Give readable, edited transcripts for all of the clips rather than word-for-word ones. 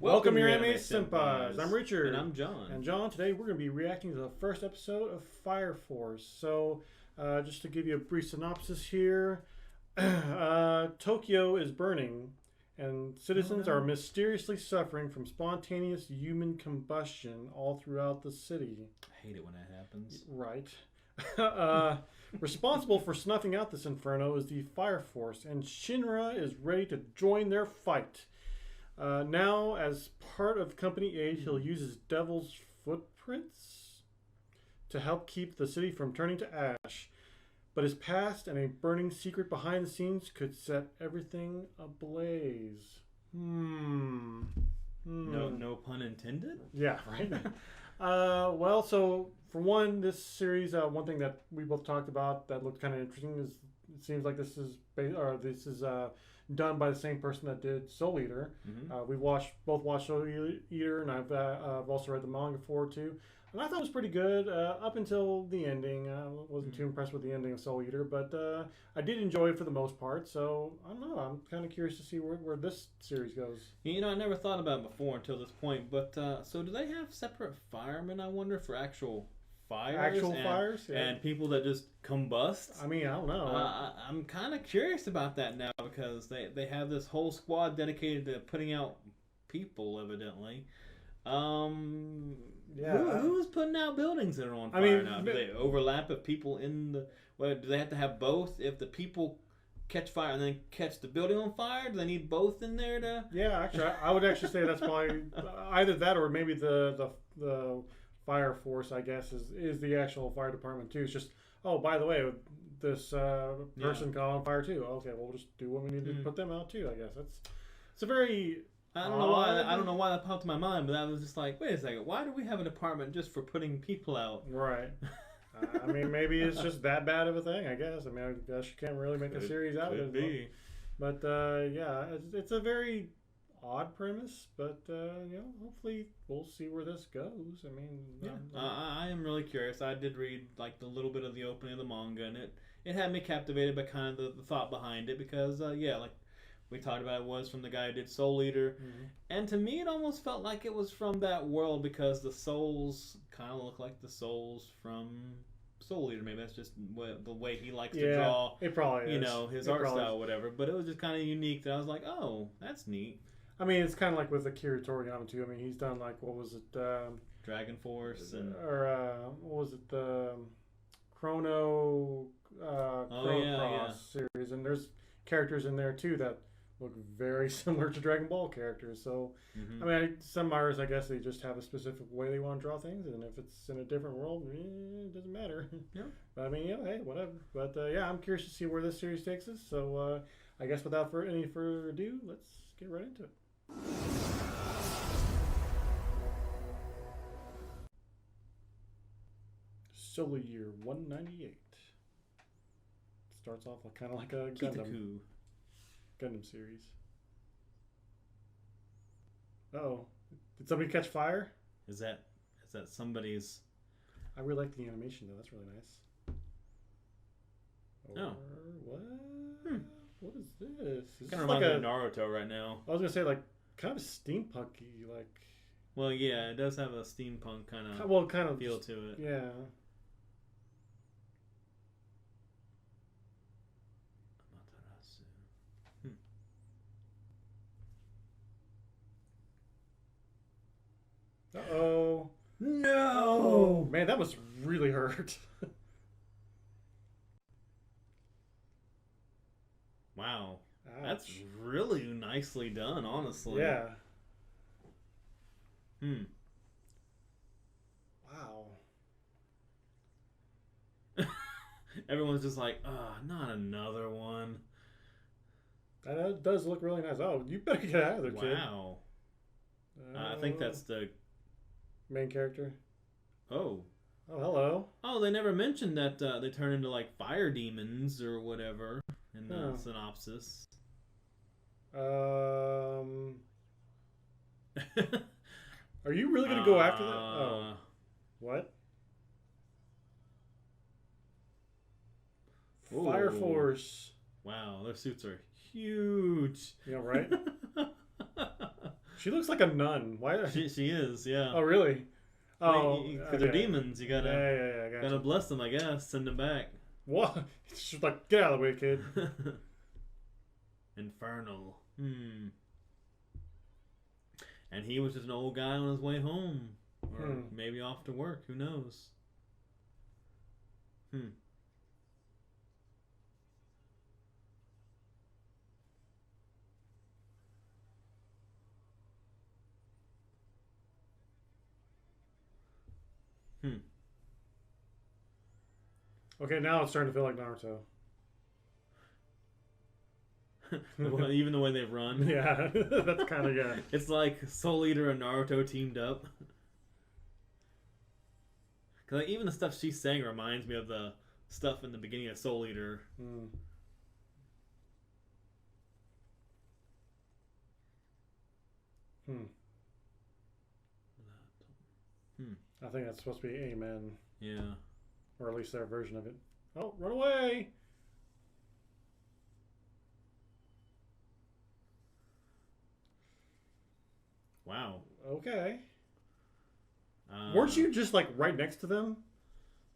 Welcome, Your Anime Senpais. I'm Richard. And I'm John. And John, today we're going to be reacting to the first episode of Fire Force. So, just to give you a brief synopsis here, Tokyo is burning, and citizens are mysteriously suffering from spontaneous human combustion all throughout the city. I hate it when that happens. Right. Responsible for snuffing out this inferno is the Fire Force, and Shinra is ready to join their fight. Now, as part of Company 8, he'll use his devil's footprints to help keep the city from turning to ash. But his past and a burning secret behind the scenes could set everything ablaze. No pun intended? Yeah, right? Well, so for one, this series, one thing that we both talked about that looked kind of interesting is it seems like this is done by the same person that did Soul Eater. Mm-hmm. We both watched Soul Eater, and I've also read the manga for it too. And I thought it was pretty good up until the ending. I wasn't too impressed with the ending of Soul Eater, but I did enjoy it for the most part. So I don't know. I'm kind of curious to see where this series goes. You know, I never thought about it before until this point. But so do they have separate firemen? I wonder for actual fires, fires, yeah. and people that just combust. I mean, I don't know. I'm kind of curious about that now because they have this whole squad dedicated to putting out people, evidently. Yeah. Who's putting out buildings that are on fire now? Do they overlap if people in the? Well, do they have to have both? If the people catch fire and then catch the building on fire, do they need both in there to? Yeah, actually, I would actually say that's probably either that or maybe the Fire Force, I guess, is the actual fire department too. It's just, oh, by the way, this person caught on fire too. Okay, well, we'll just do what we need to put them out too. I guess it's a very I don't know why that popped in my mind, but I was just like, wait a second, why do we have a department just for putting people out? Right. I mean, maybe it's just that bad of a thing. I guess. I mean, I guess you can't really make a series out of it. Be. But yeah, it's a very odd premise, but hopefully we'll see where this goes. I mean, I am really curious. I did read like the little bit of the opening of the manga, and it had me captivated by kind of the thought behind it because like we talked about, it was from the guy who did Soul Eater, and to me it almost felt like it was from that world because the souls kind of look like the souls from Soul Eater. Maybe that's just the way he likes to draw. It probably is. His art style, or whatever. But it was just kind of unique. That I was like, oh, that's neat. I mean, it's kind of like with Akira Toriyama too. I mean, he's done like what was it? Dragon Force what was it? The Chrono Cross series, and there's characters in there too that look very similar to Dragon Ball characters. So, I mean, some artists, I guess, they just have a specific way they want to draw things, and if it's in a different world, it doesn't matter. Yeah. But I mean, hey, whatever. But I'm curious to see where this series takes us. So, I guess without any further ado, let's get right into it. Solar Year 198. Starts off kind of like a Gundam series. Uh-oh. Did somebody catch fire? Is that somebody's? I really like the animation though. That's really nice. What? What is this? Is Kind of reminds me of Naruto right now. I was gonna say like kind of steampunky, like. Well, yeah, it does have a steampunk kind of feel to it. Yeah. Uh-oh. No! Oh, man, that must really hurt. Wow. Ouch. That's really nicely done, honestly. Yeah. Wow. Everyone's just like, not another one. That does look really nice. Oh, you better get out of there, kid. Wow. I think that's the main character. Oh, hello. Oh, they never mentioned that they turn into like fire demons or whatever in the synopsis. Are you really gonna go after that? Oh, what? Fire Force. Wow, their suits are huge. Yeah, right. She looks like a nun. Why? She is, yeah. Oh, really? Oh, because they're demons. You gotta yeah. gotta bless them, I guess. Send them back. What? She's like, get out of the way, kid. Infernal. And he was just an old guy on his way home, or maybe off to work. Who knows? Okay, now it's starting to feel like Naruto. Even the way they run. Yeah, that's kind of, yeah. It's like Soul Eater and Naruto teamed up. Cause like, even the stuff she's saying reminds me of the stuff in the beginning of Soul Eater. I think that's supposed to be Amen. Yeah. Or at least their version of it. Oh, run away! Wow. Okay. Weren't you just like right next to them?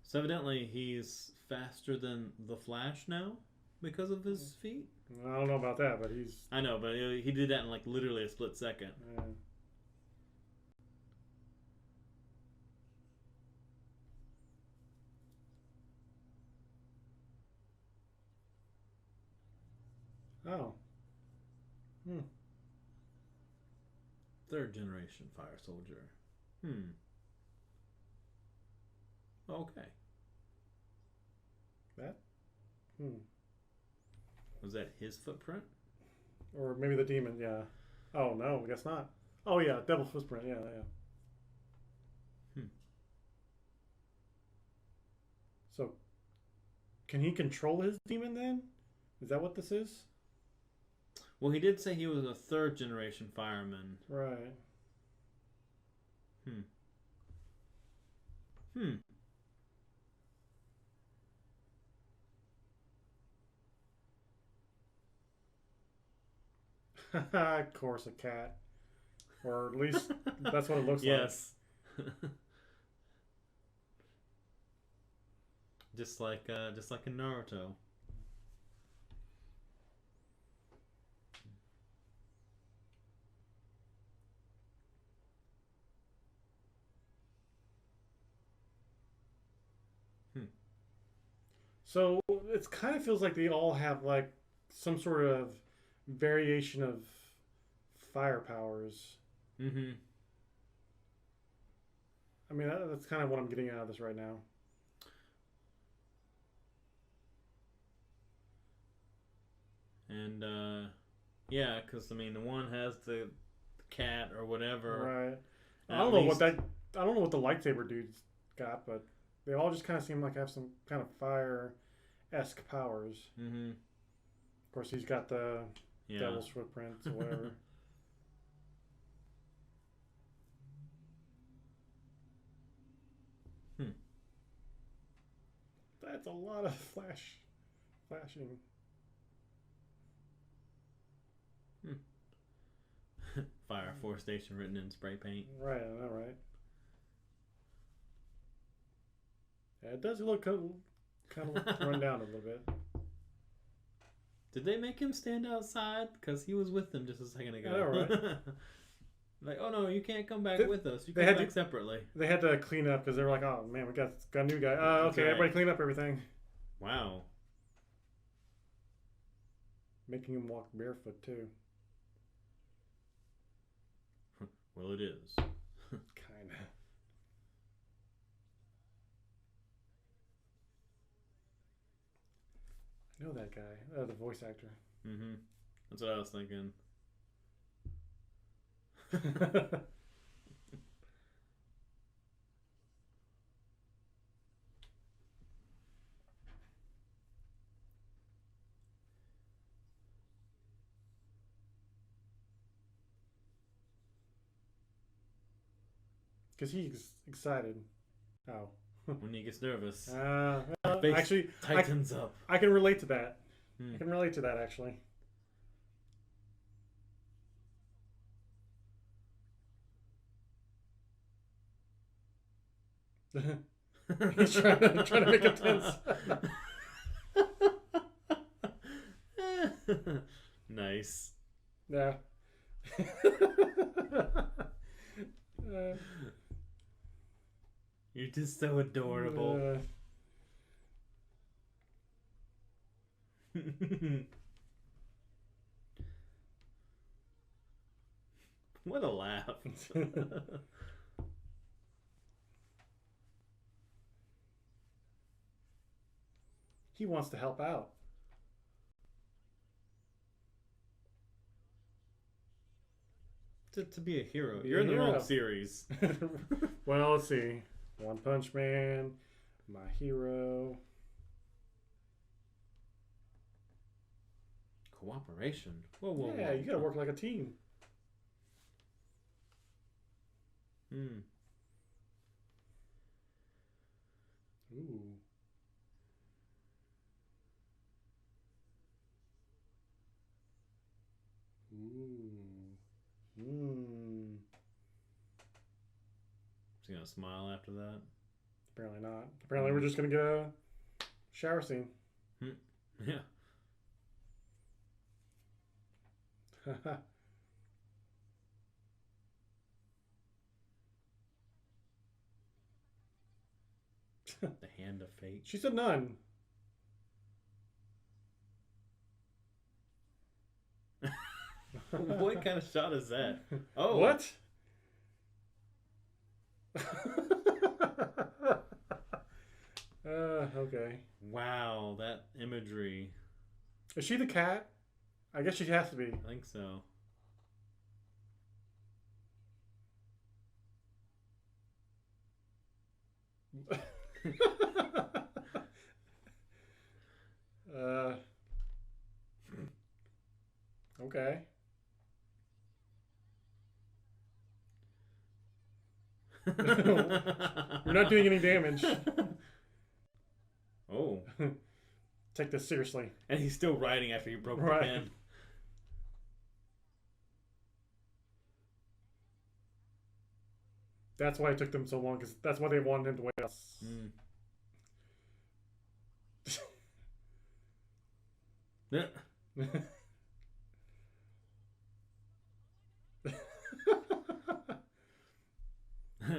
So evidently he's faster than the Flash now because of his feet. I don't know about that, but he's... I know, but he did that in like literally a split second. Oh. Third generation fire soldier. Okay. That? Was that his footprint? Or maybe the demon, yeah. Oh, no, I guess not. Oh, yeah, devil's footprint, yeah. So, can he control his demon then? Is that what this is? Well, he did say he was a third generation fireman. Right. Of course, a cat. Or at least that's what it looks like. Yes. Just like in Naruto. So it kind of feels like they all have like some sort of variation of fire powers. I mean, that's kind of what I'm getting out of this right now. And yeah, because I mean, the one has the cat or whatever. Right. I don't know what the lightsaber dude's got, but they all just kind of seem like have some kind of fire-esque powers. Of course, he's got the devil's footprints or whatever. That's a lot of flashing. Fire Force Station written in spray paint. Right, I know, right? Yeah, it does look kind of run down a little bit. Did they make him stand outside? Because he was with them just a second ago. I know, right? Like, oh no, you can't come back with us. You come back separately. They had to clean up because they were like, oh man, we got a new guy. Okay, right. Everybody clean up everything. Wow. Making him walk barefoot too. Well, it is. Kinda. I know that guy, the voice actor. That's what I was thinking. Because he's excited. Oh. When he gets nervous. Actually, tightens up. I can relate to that. I can relate to that, actually. He's trying to make it tense. Nice. Yeah. You're just so adorable. What a laugh. He wants to help out. To be a hero. Be You're a in the hero. wrong series. Well, let's see. One Punch Man, My Hero. Cooperation. Whoa. Yeah, you gotta work like a team. Hmm. Ooh. Ooh. Hmm. Is he gonna smile after that? Apparently not. Apparently we're just gonna get a shower scene. Yeah. The hand of fate. She's a nun. What kind of shot is that? Oh. What? Okay. Wow, that imagery. Is she the cat? I guess she has to be. I think so. Okay. You're not doing any damage. Oh. Take this seriously. And he's still writing after you broke Right. the pen. That's why it took them so long, because that's why they wanted him to wait. Mm. Yeah.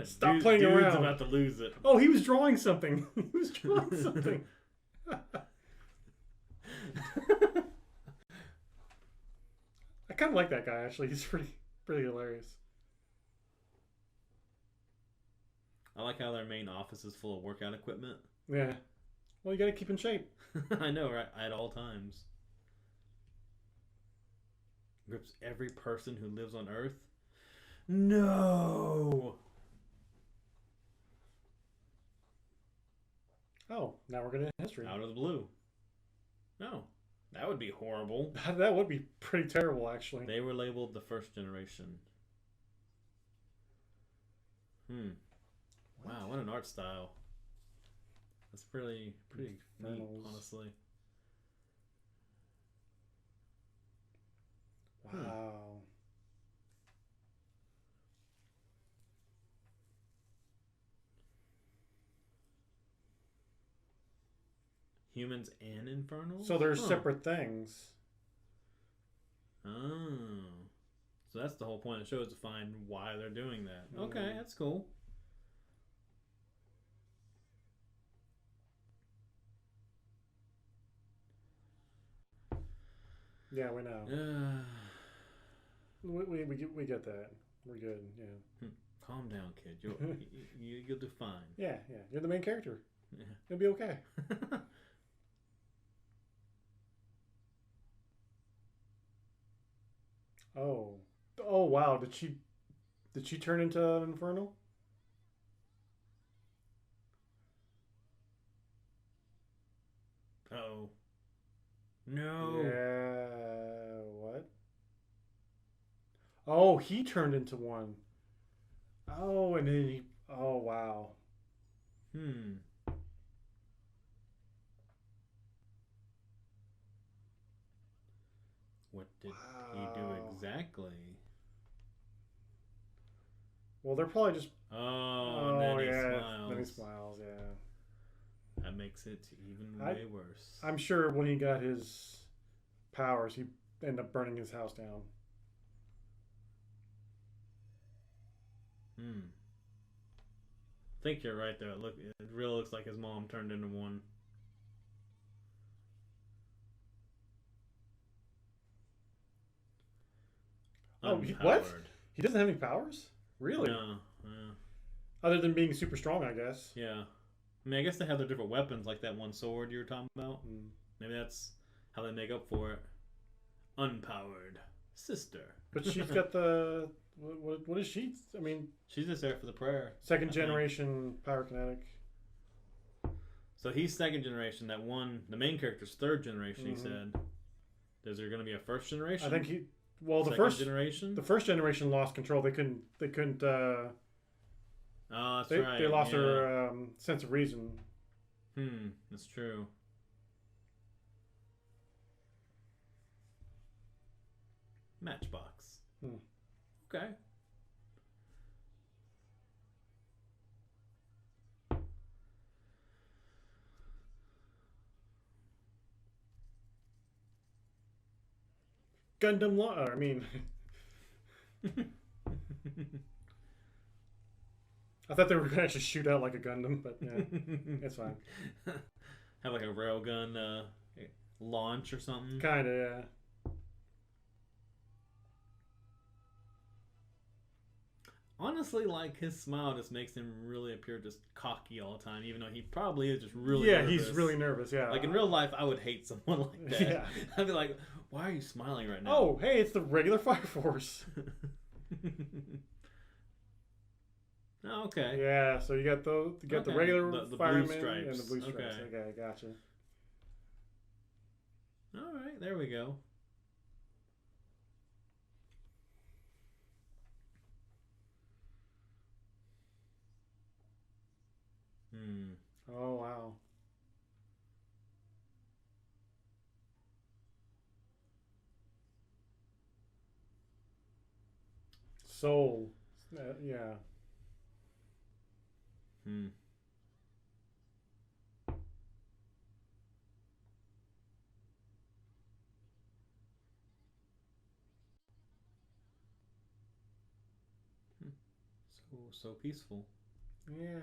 Stop playing Dude's around. About to lose it. Oh, he was drawing something. He was drawing something. I kind of like that guy, actually. He's pretty hilarious. I like how their main office is full of workout equipment. Yeah. Well, you got to keep in shape. I know, right? At all times. Grips every person who lives on Earth. No. Oh, now we're going to history. Out of the blue. No, that would be horrible. That would be pretty terrible, actually. They were labeled the first generation. Wow, what an art style. That's pretty neat, honestly. Wow. Humans and infernals? So they're separate things. Oh. So that's the whole point of the show, is to find why they're doing that. Okay, that's cool. Yeah, we know. We get that. We're good. Yeah. Calm down, kid. You'll do fine. Yeah. You're the main character. Yeah. You'll be okay. Oh. Oh wow. Did she turn into an infernal? Uh-oh. No. Yeah. What? Oh, he turned into one. Oh, and then he. Oh wow. What did he do exactly? Well, they're probably just. Oh, and then he smiles. Then he smiles. Yeah. That makes it even way worse. I'm sure when he got his powers, he ended up burning his house down. I think you're right there. Look, it really looks like his mom turned into one. Oh, what? He doesn't have any powers? Really? No. Yeah. Other than being super strong, I guess. Yeah. I mean, I guess they have their different weapons, like that one sword you were talking about. Maybe that's how they make up for it. Unpowered sister. But she's got the... What is she? I mean... She's just there for the prayer. Second generation pyrokinetic. So he's second generation. That one, the main character's third generation, he said. Is there going to be a first generation? I think he... Well, the first generation? The first generation lost control. They couldn't oh, that's right. They lost their sense of reason. That's true. Matchbox. Okay. Gundam I mean... I thought they were going to actually shoot out like a Gundam, but yeah, it's fine. Have like a railgun launch or something? Kinda, yeah. Honestly, like, his smile just makes him really appear just cocky all the time, even though he probably is just really nervous. He's really nervous, yeah. Like, in real life, I would hate someone like that. Yeah. I'd be like, why are you smiling right now? Oh, hey, it's the regular Fire Force. Oh, okay. Yeah, so you got the regular the firemen blue stripes. And the blue stripes. Okay, gotcha. All right, there we go. Oh, wow. Soul. Yeah. So peaceful. Yeah.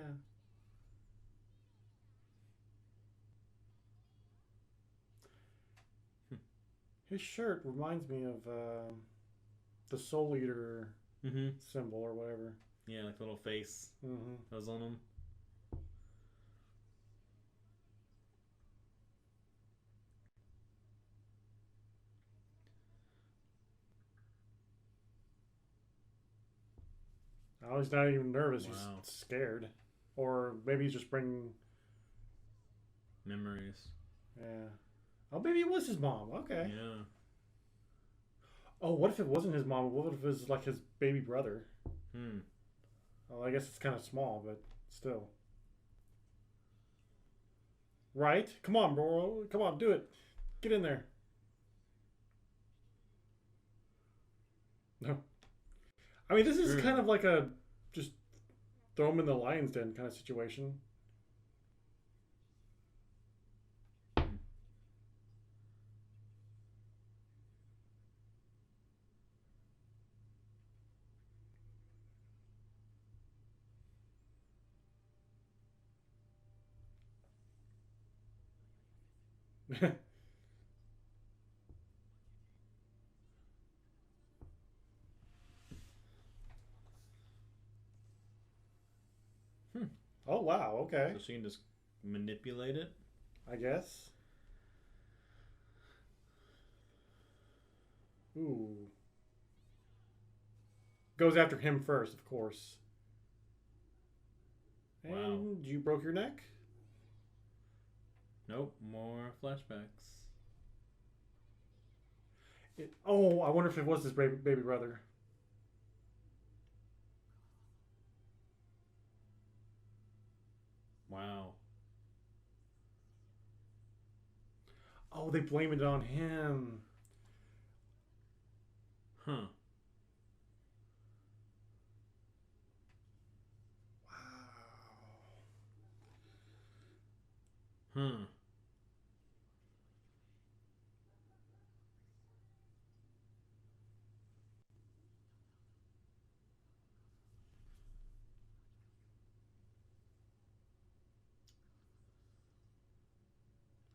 His shirt reminds me of the Soul Eater symbol or whatever. Yeah, like the little face that was on him. Oh, he's not even nervous. Wow. He's scared. Or maybe he's just bringing... memories. Yeah. Oh, maybe it was his mom. Okay. Yeah. Oh, what if it wasn't his mom? What if it was like his baby brother? Well, I guess it's kind of small, but still. Right? Come on, bro. Come on, do it. Get in there. No. I mean, this is kind of like a just throw him in the lion's den kind of situation. Oh, wow. Okay. So she can just manipulate it? I guess. Ooh. Goes after him first, of course. And wow. You broke your neck? Nope. More flashbacks. Oh, I wonder if it was his baby brother. Wow. Oh, they blamed it on him. Huh. Hmm.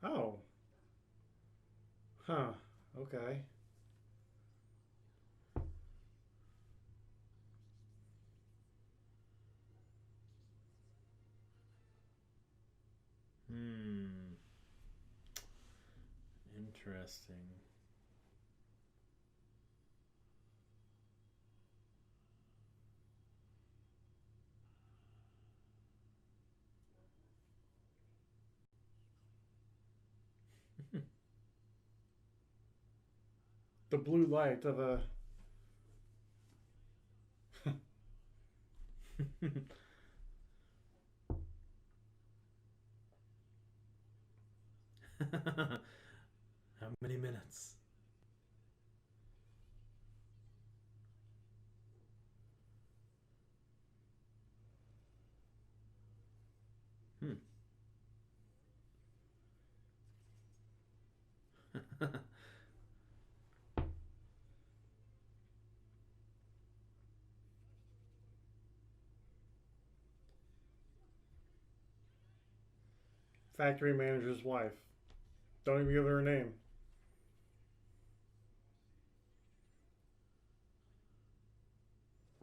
Oh. Huh. Okay. Hmm. Interesting. The blue light of a. How many minutes? Hmm. Factory manager's wife. Don't even give her a name.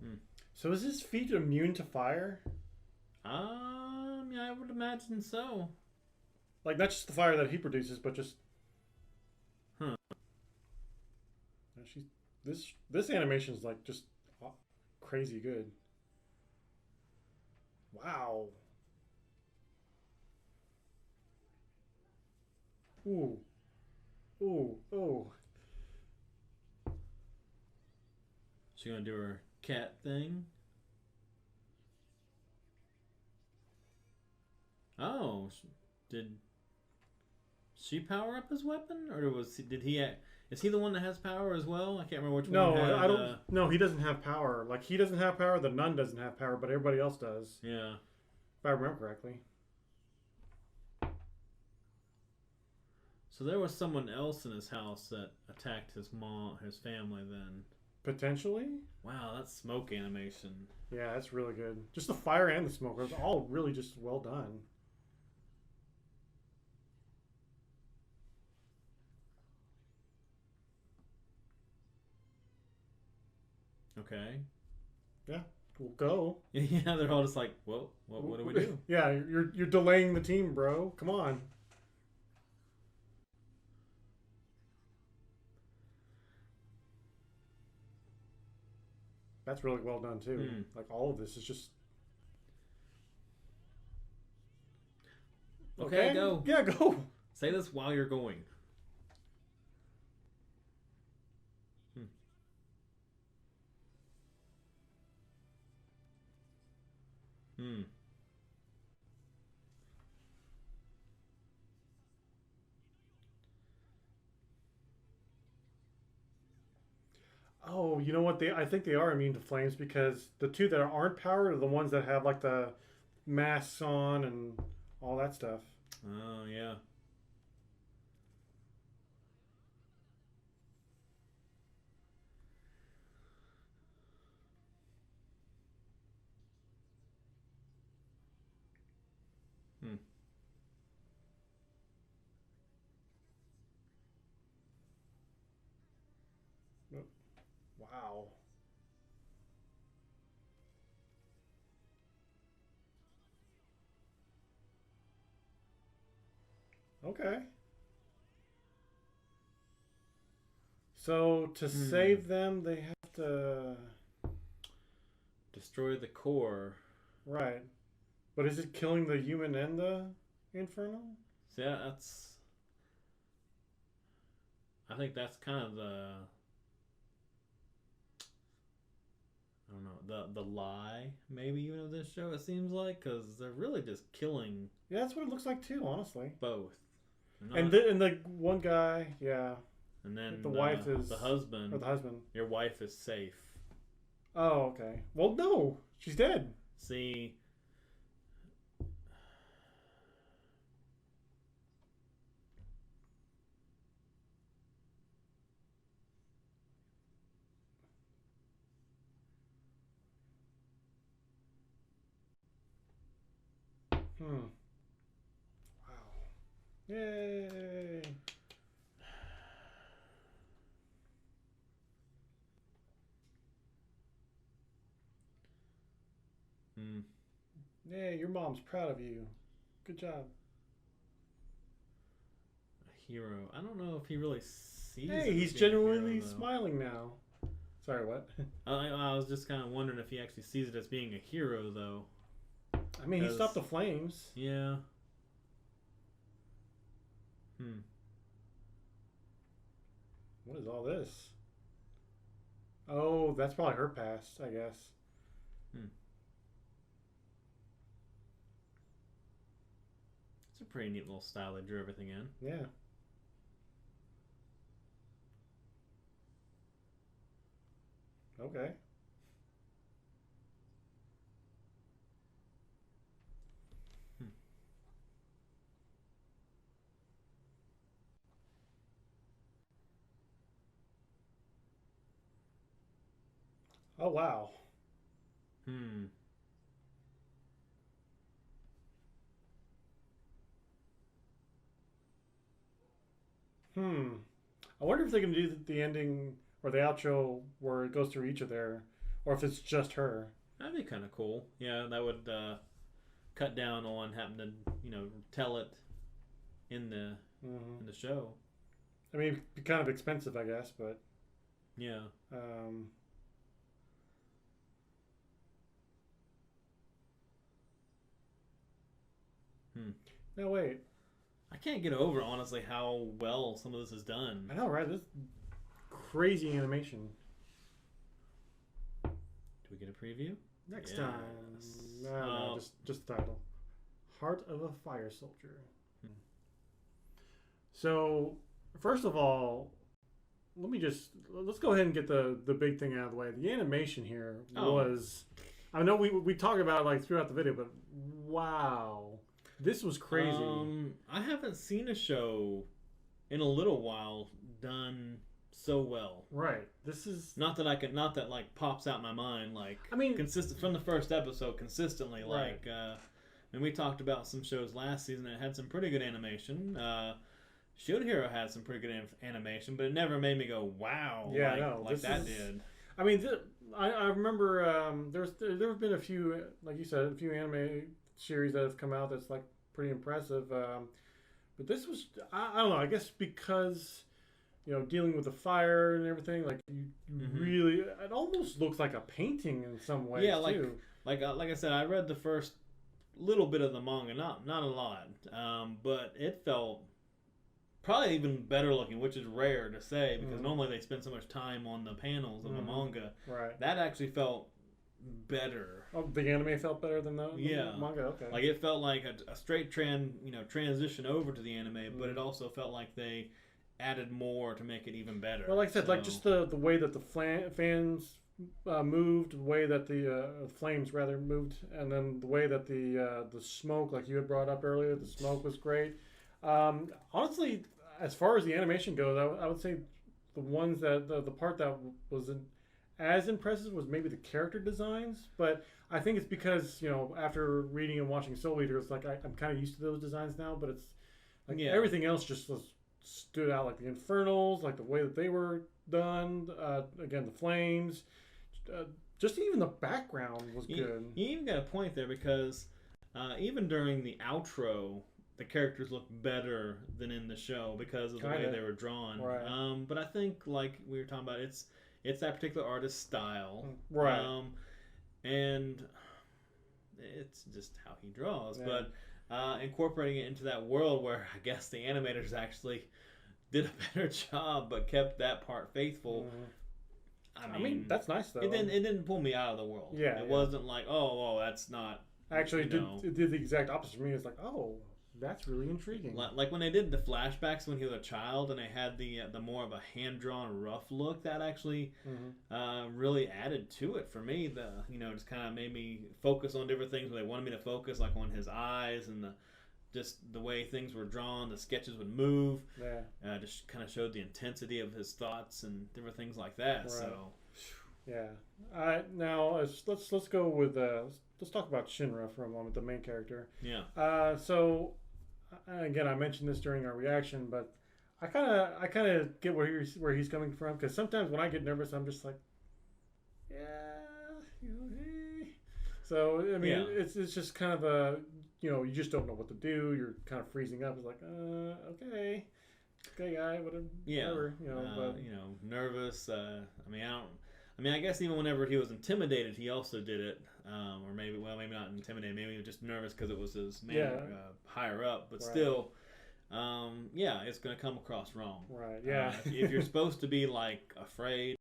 Hmm. So is his feet immune to fire? Yeah, I would imagine so. Like not just the fire that he produces, but just Huh. she's this animation is like just crazy good. Wow. Ooh. Ooh. Oh. She gonna do her cat thing? Oh, did she power up his weapon, or did he? Is he the one that has power as well? I can't remember which one No, had. I don't. No, he doesn't have power. Like he doesn't have power. The nun doesn't have power, but everybody else does. Yeah. If I remember correctly. So there was someone else in his house that attacked his family. Then. Potentially. Wow, that's smoke animation. Yeah, that's really good. Just the fire and the smoke are all really just well done. Okay. Yeah, we'll go. Yeah, they're all just like, well, what do we do? Yeah, you're delaying the team, bro. Come on. That's really well done too. Hmm. Like all of this is just Okay, go. Yeah, go. Say this while you're going. Hmm. Hmm. Oh, you know what? I think they are immune to flames because the two that aren't powered are the ones that have like the masks on and all that stuff. Oh yeah. Hmm. Wow. Okay. So to Hmm. save them, they have to. Destroy the core. Right. But is it killing the human and the inferno? So yeah, that's. I think that's kind of the. I don't know the lie maybe even of this show. It seems like because they're really just killing Yeah, that's what it looks like too, honestly. both. And the one guy, yeah, and then the wife is the husband. or the husband. Your wife is safe. Oh, okay. Well, no, she's dead. See, Hmm. Wow. Yay. Hmm. Yay, your mom's proud of you. Good job. A hero. I don't know if he really sees. Hey, it he's as being a genuinely hero, though. smiling now. Sorry, what? I was just kind of wondering if he actually sees it as being a hero, though. I mean, he stopped the flames. Yeah. Hmm. What is all this? Oh, that's probably her past, I guess. Hmm. It's a pretty neat little style they drew everything in. Yeah. Okay. Hmm. Oh, wow. Hmm. Hmm. I wonder if they can do the ending or the outro where it goes through each of their, or if it's just her. That'd be kind of cool. Yeah, that would cut down on having to, tell it in the Mm-hmm. in the show. I mean, it'd be kind of expensive, I guess, but. Yeah. Um, Hmm. no, wait. I can't get over honestly how well some of this is done. I know, right? This crazy animation. Do we get a preview? Next Yes. time. No, just the title. Heart of a Fire Soldier. Hmm. So, first of all, let's go ahead and get the big thing out of the way. The animation here was, I know we talk about it like throughout the video, but wow, this was crazy. I haven't seen a show in a little while done so well. Right. This is not that like pops out in my mind like. I mean, consistent from the first episode consistently right. like. And we talked about some shows last season that had some pretty good animation. Shield Hero had some pretty good animation, but it never made me go, "Wow!" Yeah, like that did. I mean, I remember there have been a few, like you said, a few anime series that have come out that's like pretty impressive. But this was, I don't know. I guess because dealing with the fire and everything, like you really, it almost looks like a painting in some ways. Yeah, too. like I said, I read the first little bit of the manga, not a lot, but it felt probably even better looking, which is rare to say because normally they spend so much time on the panels of the manga. Right. That actually felt better. Oh, the anime felt better than the manga. Okay. Like it felt like a straight transition over to the anime, but it also felt like they added more to make it even better. Well, like I said, like just the way that the fans moved, the way that the flames rather moved, and then the way that the smoke, like you had brought up earlier, the smoke was great. Honestly, as far as the animation goes, I would say the ones that the part that wasn't as impressive was maybe the character designs, but I think it's because after reading and watching Soul Eater, it's like I'm kind of used to those designs now, but it's like everything else just stood out, like the infernals, like the way that they were done. Again, the flames. Just even the background was good. You even got a point there because even during the outro, the characters look better than in the show because of the way they were drawn. Right. But I think, like we were talking about, it's that particular artist's style. Right. And it's just how he draws. Yeah. But incorporating it into that world where I guess the animators actually did a better job but kept that part faithful. I mean, that's nice though. It didn't pull me out of the world. Yeah. It wasn't like, oh, that's not. Actually, it did the exact opposite for me. It's like, oh, that's really intriguing. Like when they did the flashbacks when he was a child and they had the more of a hand drawn rough look, that actually really added to it for me. Just kind of made me focus on different things where they wanted me to focus, like on his eyes and just the way things were drawn, the sketches would move. Yeah. Just kind of showed the intensity of his thoughts and different things like that. Right. So, Yeah. Now let's go with let's talk about Shinra for a moment, the main character. Yeah. So again, I mentioned this during our reaction, but I kind of get where he's coming from because sometimes when I get nervous, I'm just like, yeah, hey. So I mean, it's just kind of a you just don't know what to do. You're kind of freezing up. It's like, okay, guy, whatever. Yeah. Whatever, but nervous. I guess even whenever he was intimidated, he also did it. Or maybe not intimidated. Maybe he was just nervous because it was his higher up. But still, it's going to come across wrong. Right. Yeah. If you're supposed to be like afraid,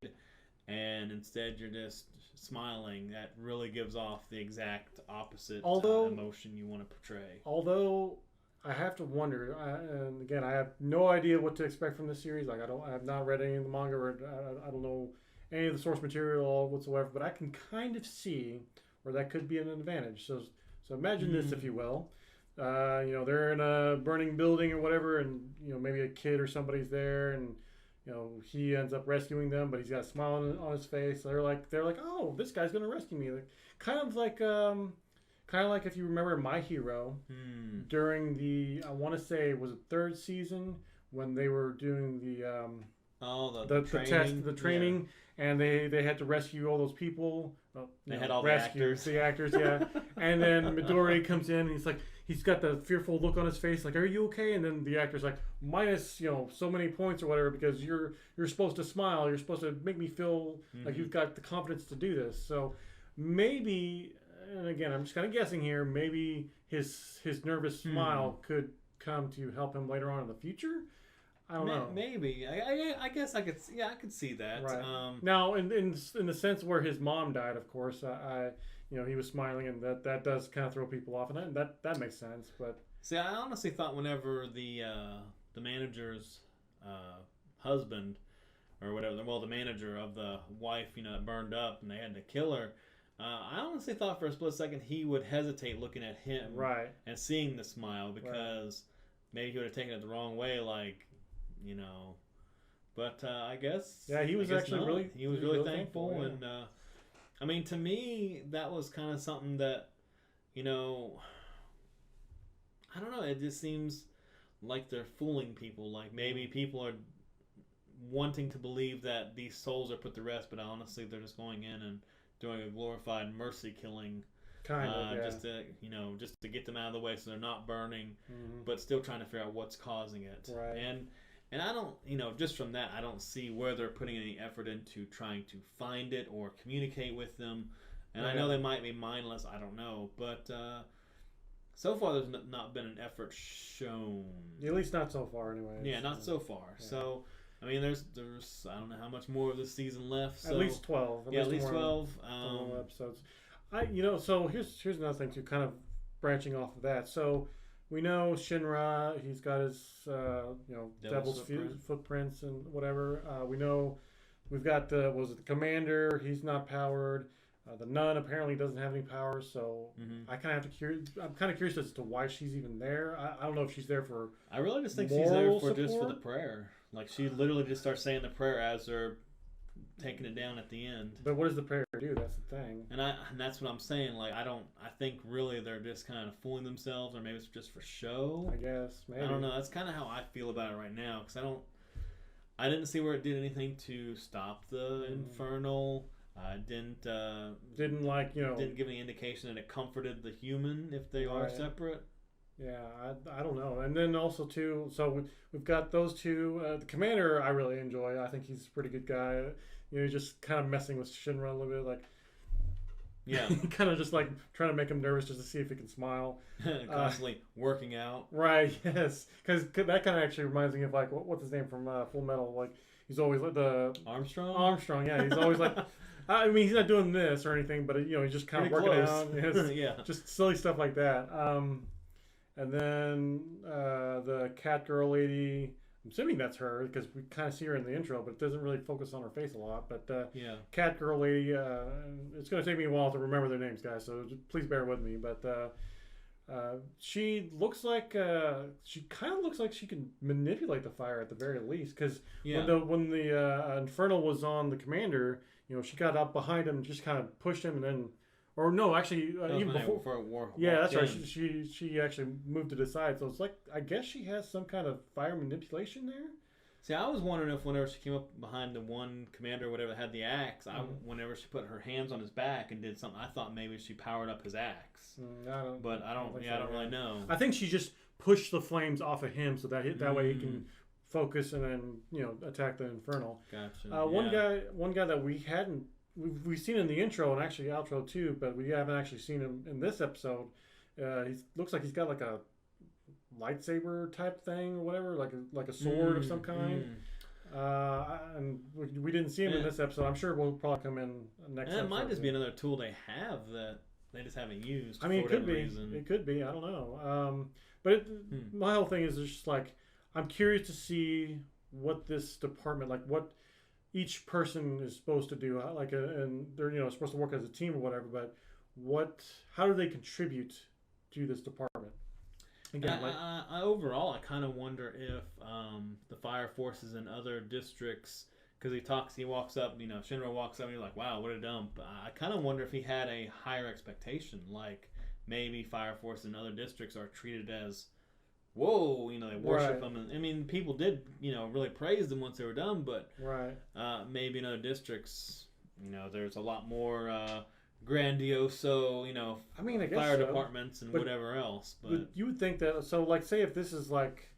and instead you're just smiling, that really gives off the exact opposite emotion you want to portray. Although I have to wonder, and again, I have no idea what to expect from this series. Like I have not read any of the manga, or I don't know any of the source material whatsoever. But I can kind of see where that could be an advantage. So imagine this, if you will. They're in a burning building or whatever, and maybe a kid or somebody's there, and he ends up rescuing them, but he's got a smile on his face. They're like, oh, this guy's gonna rescue me. Kind of like if you remember My Hero during the I want to say it was the third season when they were doing the training, and they had to rescue all those people. Well, they had all the actors, yeah. And then Midori comes in, and he's got the fearful look on his face, like, "Are you okay?" And then the actor's like, "Minus, so many points or whatever, because you're supposed to smile. You're supposed to make me feel like you've got the confidence to do this." So maybe, and again, I'm just kind of guessing here, maybe his nervous smile could come to help him later on in the future. I don't know. Maybe. I guess I could see that. Right. Now, in the sense where his mom died, of course, he was smiling, and that does kind of throw people off, and that makes sense. But see, I honestly thought whenever the manager's husband or whatever, the manager of the wife, that burned up and they had to kill her. I honestly thought for a split second he would hesitate looking at him, right, and seeing the smile, because maybe he would have taken it the wrong way, like. But I guess he was actually really thankful, and to me that was kind of something that I don't know, it just seems like they're fooling people, like maybe people are wanting to believe that these souls are put to rest, but honestly they're just going in and doing a glorified mercy killing. Just to get them out of the way so they're not burning, but still trying to figure out what's causing it. Right. And I don't, just from that, I don't see where they're putting any effort into trying to find it or communicate with them. And I know they might be mindless, I don't know. But so far there's not been an effort shown. At least not so far, anyway. Yeah, not so far. Yeah. So, there's I don't know how much more of this season left. So, at least 12. At least 12. Episodes. So here's another thing too, kind of branching off of that. So we know Shinra, he's got his devil's footprints and whatever. We know we've got the commander, he's not powered. The nun apparently doesn't have any powers, so I'm kind of curious as to why she's even there. I don't know if she's there for. I really just think she's there for the prayer. Like she literally just starts saying the prayer as they're taking it down at the end. But what does the prayer do? That's the thing. And that's what I'm saying. Like I think really they're just kind of fooling themselves, or maybe it's just for show. I guess maybe. I don't know. That's kind of how I feel about it right now, because I didn't see where it did anything to stop the infernal. Didn't give any indication that it comforted the human if they are separate. Yeah, I don't know. And then also too, so we've got those two. The commander I really enjoy. I think he's a pretty good guy. Just kind of messing with Shinra a little bit, like. Yeah. Kind of just like trying to make him nervous just to see if he can smile. Constantly working out. Right. Yes. Because that kind of actually reminds me of like what's his name from Full Metal. Like he's always like the Armstrong. Armstrong. Yeah. He's always like. I mean, he's not doing this or anything, but he's just kind of working out. Yeah. Just silly stuff like that. And then the cat girl lady, I'm assuming that's her because we kind of see her in the intro, but it doesn't really focus on her face a lot. But cat girl lady, it's going to take me a while to remember their names, guys, so please bear with me. But she looks like she kind of looks like she can manipulate the fire at the very least, because when the infernal was on the commander, she got up behind him, and just kind of pushed him, and then, or no, actually, even before war. Yeah, that's right. She actually moved it aside. So it's like, I guess she has some kind of fire manipulation there. See, I was wondering if whenever she came up behind the one commander or whatever that had the axe, whenever she put her hands on his back and did something, I thought maybe she powered up his axe. I don't really know. I think she just pushed the flames off of him so that way he can focus and then attack the infernal. Gotcha. One guy that we've seen in the intro and actually outro too, but we haven't actually seen him in this episode. He looks like he's got like a lightsaber type thing or whatever, like a sword of some kind. And we didn't see him in this episode. I'm sure we'll probably come in next episode. It might just be another tool they have that they just haven't used. I mean, it could be. It could be. I don't know. But my whole thing is just like, I'm curious to see what this department, like what each person is supposed to do. And they're supposed to work as a team or whatever. But how do they contribute to this department? Again, overall, I kind of wonder if the fire forces in other districts, because he walks up, Shinra walks up, and you're like, wow, what a dump. I kind of wonder if he had a higher expectation, like maybe fire forces in other districts are treated as, whoa, they worship them. And, I mean, people did, really praise them once they were done, but maybe in other districts, there's a lot more grandioso, I mean, I guess fire departments and whatever else. But you would think that, so like, say if this is like,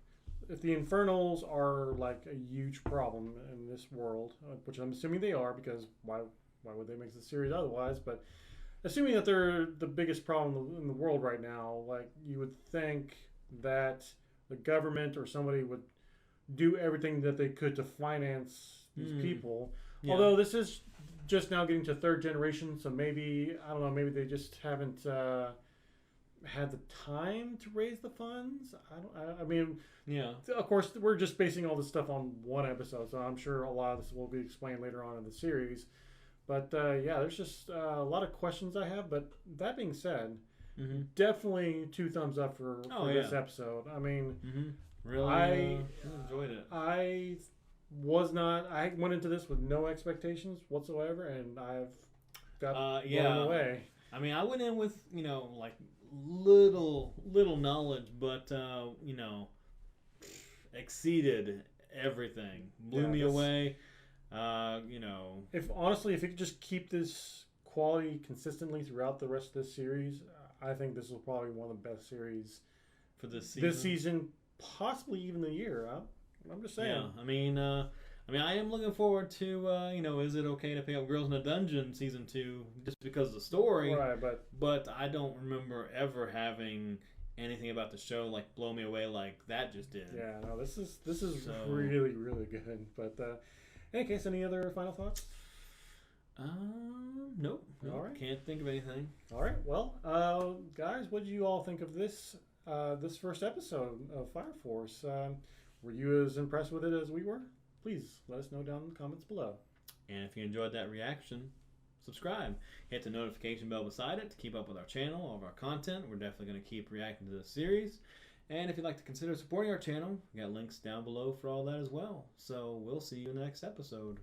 if the Infernals are like a huge problem in this world, which I'm assuming they are, because why would they make the series otherwise? But assuming that they're the biggest problem in the world right now, like, you would think that the government or somebody would do everything that they could to finance these people. Yeah. Although this is just now getting to third generation, so maybe, I don't know, maybe they just haven't had the time to raise the funds. I mean, of course, we're just basing all this stuff on one episode, so I'm sure a lot of this will be explained later on in the series. But there's just a lot of questions I have. But that being said, definitely 2 thumbs up for this episode. I mean, really, I enjoyed it. I went into this with no expectations whatsoever, and I've got blown away. I mean, I went in with like little knowledge, but exceeded everything. Blew me away. If you could just keep this quality consistently throughout the rest of this series, I think this is probably one of the best series for this season, possibly even the year. I'm just saying. Yeah, I mean, I am looking forward to, Is It Okay to Pick Up Girls in a Dungeon season 2 just because of the story. Right, but I don't remember ever having anything about the show like blow me away like that just did. Yeah, no, this is really, really good. But in any case, any other final thoughts? Nope. All right. Can't think of anything. All right. Well, guys, what did you all think of this first episode of Fire Force? Were you as impressed with it as we were? Please let us know down in the comments below. And if you enjoyed that reaction, subscribe. Hit the notification bell beside it to keep up with our channel, all of our content. We're definitely going to keep reacting to this series. And if you'd like to consider supporting our channel, we got links down below for all that as well. So we'll see you in the next episode.